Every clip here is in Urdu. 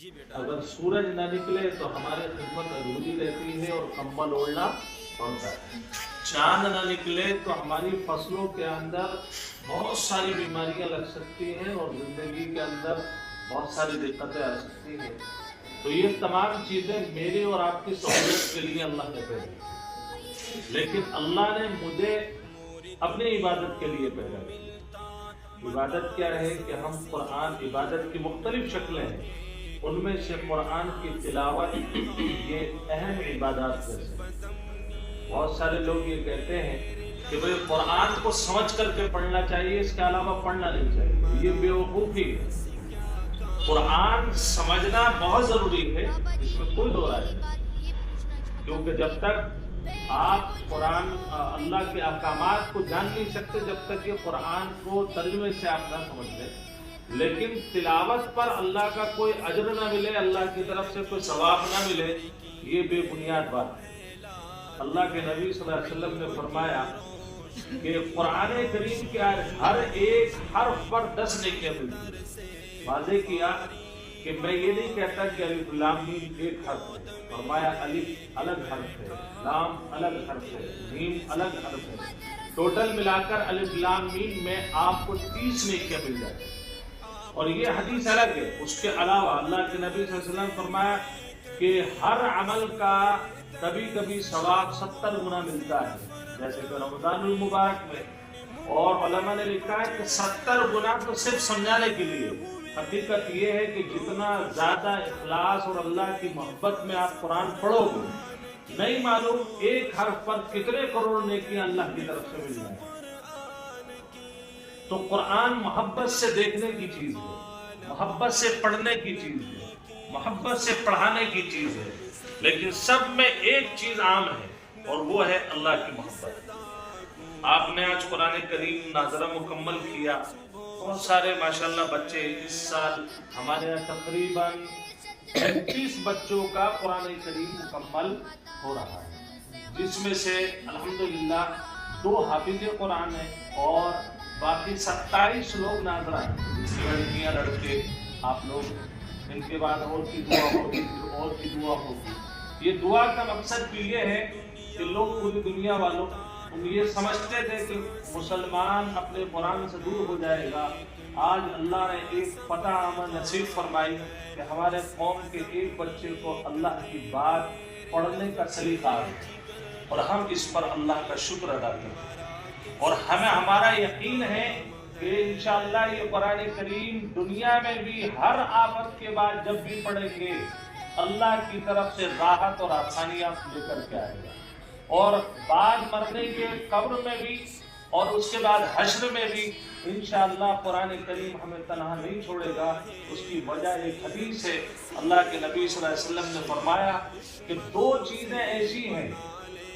اگر سورج نہ نکلے تو ہماری خدمت ادھوری رہتی ہے اور کمبل اوڑھنا پڑتا ہے. چاند نہ نکلے تو ہماری فصلوں کے اندر بہت ساری بیماریاں لگ سکتی ہیں اور زندگی کے اندر بہت ساری دقتیں آ سکتی ہیں. تو یہ تمام چیزیں میرے اور آپ کی سہولت کے لیے اللہ نے پیدا، لیکن اللہ نے مجھے اپنی عبادت کے لیے پیدا کیا. عبادت کیا ہے کہ ہم قرآن، عبادت کی مختلف شکلیں ہیں، ان میں سے قرآن کی تلاوت یہ اہم عبادات میں سے. بہت سارے لوگ یہ کہتے ہیں کہ بھئی قرآن کو سمجھ کر کے پڑھنا چاہیے، اس کے علاوہ پڑھنا نہیں چاہیے. یہ بیوقوفی ہے. قرآن سمجھنا بہت ضروری ہے، اس میں کوئی دو رائے نہیں، کیونکہ جب تک آپ قرآن اللہ کے احکامات کو جان نہیں سکتے جب تک یہ قرآن کو ترجمے سے آپ نہ سمجھ لیں. لیکن تلاوت پر اللہ کا کوئی اجر نہ ملے، اللہ کی طرف سے کوئی ثواب نہ ملے، یہ بے بنیاد بات ہے. اللہ کے نبی صلی اللہ علیہ وسلم نے فرمایا کہ قرآن کریم کے ہر ایک حرف پر 10 نیکیاں ملتی ہیں. واضح کیا کہ میں یہ نہیں کہتا کہ الف لام میم ایک حرف ہے. فرمایا الف الگ حرف ہے، لام الگ حرف ہے، میم الگ حرف ہے. ٹوٹل ملا کر الف لام میم میں آپ کو 30 نیکیاں مل جاتی ہیں. اور یہ حدیث الگ ہے. اس کے علاوہ اللہ کے نبی صلی اللہ علیہ وسلم فرمایا کہ ہر عمل کا کبھی کبھی ثواب 70 گنا ملتا ہے، جیسے کہ رمضان المبارک میں. اور علماء نے لکھا ہے کہ 70 گنا تو صرف سمجھانے کے لیے. حقیقت یہ ہے کہ جتنا زیادہ اخلاص اور اللہ کی محبت میں آپ قرآن پڑھو گے، نہیں معلوم ایک حرف پر کتنے کروڑ نیکیاں اللہ کی طرف سے مل جائیں. تو قرآن محبت سے دیکھنے کی چیز ہے، محبت سے پڑھنے کی چیز ہے، محبت سے پڑھانے کی چیز ہے. لیکن سب میں ایک چیز عام ہے اور وہ ہے اللہ کی محبت. آپ نے آج قرآن کریم ناظرہ مکمل کیا. بہت سارے ماشاءاللہ بچے اس سال ہمارے یہاں تقریباً 35 بچوں کا قرآن کریم مکمل ہو رہا ہے، جس میں سے الحمدللہ 2 حافظ قرآن ہیں اور باقی 27 لوگ ناظرہ ہیں، لڑکیاں لڑکے. آپ لوگ ان کے بعد اور کی دعا ہوگی، اور کی دعا ہوگی. یہ دعا کا مقصد بھی یہ ہے کہ لوگ پوری دنیا والوں یہ سمجھتے تھے کہ مسلمان اپنے قرآن سے دور ہو جائے گا. آج اللہ نے ایک فتح عام نصیب فرمائی کہ ہمارے قوم کے ایک بچے کو اللہ کی بات پڑھنے کا سلیقہ ہے اور ہم اس پر اللہ کا شکر ادا کرتے ہیں. اور ہمارا یقین ہے کہ انشاءاللہ یہ قرآن کریم دنیا میں بھی ہر آفت کے بعد جب بھی پڑھیں گے اللہ کی طرف سے راحت اور آسانیاں لے کر کے آئے گا. اور بعد مرنے کے قبر میں بھی اور اس کے بعد حشر میں بھی انشاءاللہ قرآن کریم ہمیں تنہا نہیں چھوڑے گا. اس کی وجہ ایک حدیث ہے. اللہ کے نبی صلی اللہ علیہ وسلم نے فرمایا کہ 2 چیزیں ایسی ہیں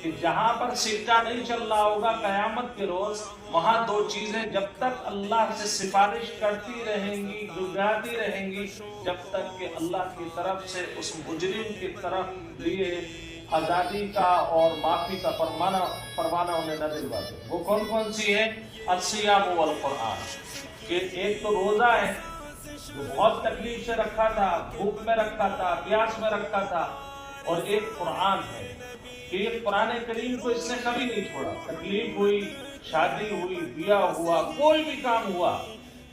کہ جہاں پر سکہ نہیں چل رہا ہوگا قیامت کے روز، وہاں 2 چیزیں جب تک اللہ سے سفارش کرتی رہیں گی، گزارتی رہیں گی، جب تک کہ اللہ کی طرف سے اس مجرم کی طرف لیے آزادی کا اور معافی کا پروانہ انہیں نہ دلوا دے. وہ کون کون سی ہے؟ الصیام والقرآن. کہ ایک تو روزہ ہے جو بہت تکلیف سے رکھا تھا، بھوک میں رکھا تھا، پیاس میں رکھا تھا. اور ایک قرآن ہے کہ یہ قرآن کریم کو اس نے کبھی نہیں چھوڑا. تکلیف ہوئی، شادی ہوئی، بیاہ ہوا، کوئی بھی کام ہوا،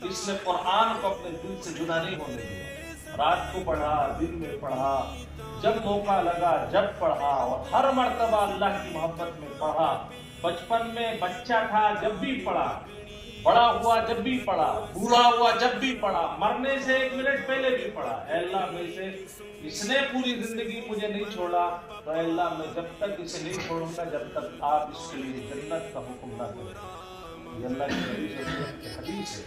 اس نے قرآن کو اپنے دل سے جدا نہیں ہونے دیا. رات کو پڑھا، دن میں پڑھا، جب موقع لگا جب پڑھا، اور ہر مرتبہ اللہ کی محبت میں پڑھا. بچپن میں بچہ تھا جب بھی پڑھا، بڑا ہوا جب بھی پڑھا، بوڑھا ہوا جب بھی پڑھا، مرنے سے 1 منٹ پہلے بھی پڑھا. اے اللہ میں سے اس نے پوری زندگی مجھے نہیں چھوڑا، تو اے اللہ میں جب تک اسے نہیں چھوڑوں گا جب تک آپ اس کے لیے جنت کا حکم نہ کریں. یہ اللہ کی نبی صلی اللہ علیہ وسلم کی حدیث ہے.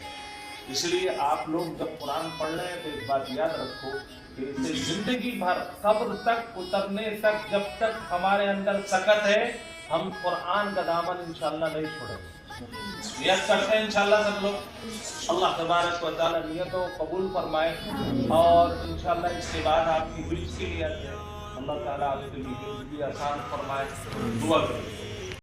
اس لیے آپ لوگ جب قرآن پڑھ رہے ہیں تو ایک بات یاد رکھو کہ اسے زندگی بھر قبر تک اترنے تک جب تک ہمارے اندر سکت ہے ہم قرآن کا دامن انشاءاللہ نہیں چھوڑیں گے. نیت کرتے ہیں انشاءاللہ سب لوگ. اللہ تبارک و تعالی نیتوں قبول فرمائے اور انشاءاللہ اس کے بعد آپ کی حفظ کی نیت ہے اللہ تعالیٰ آپ کے لیے آسان فرمائے. دعا کریں.